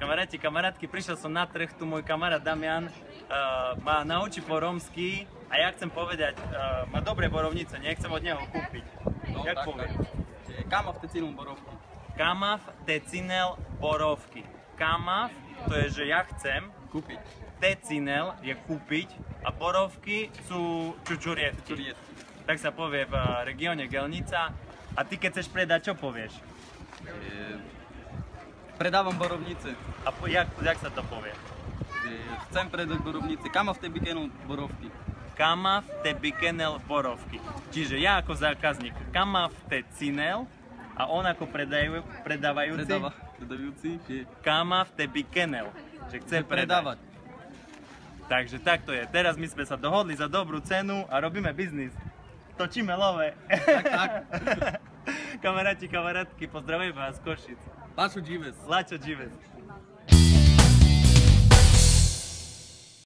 Kamaráti, kamarátky, prišiel som na trh, tu môj kamarát Damian ma naučí po rómsky a ja chcem povedať, má dobré borovnice, nechcem od neho kúpiť. No, Jak tak, poviem? tak. Kamav tecinel borovky. Kamav tecinel borovky. Kamav, to je, že ja chcem. Kúpiť. Tecinel je kúpiť a borovky sú čučurietky. Čurietky. Tak sa povie v regióne Gelnica. A ty keď chceš predať, čo povieš? Predávam borovnice. A jak sa to povie? Chcem predať borovnice. Kamav tebikenel borovky. Kamav tebikenel borovky. Čiže ja ako zákazník kamav tecinel a on ako predávajúci je kamav tebikenel. Že chce predávať. Takže takto je. Teraz my sme sa dohodli za dobrú cenu a robíme biznis. Točíme love. Tak. Kamaráti, kamarátky, pozdravujem vás z Košic. Lačo Džives. Lačo Džives.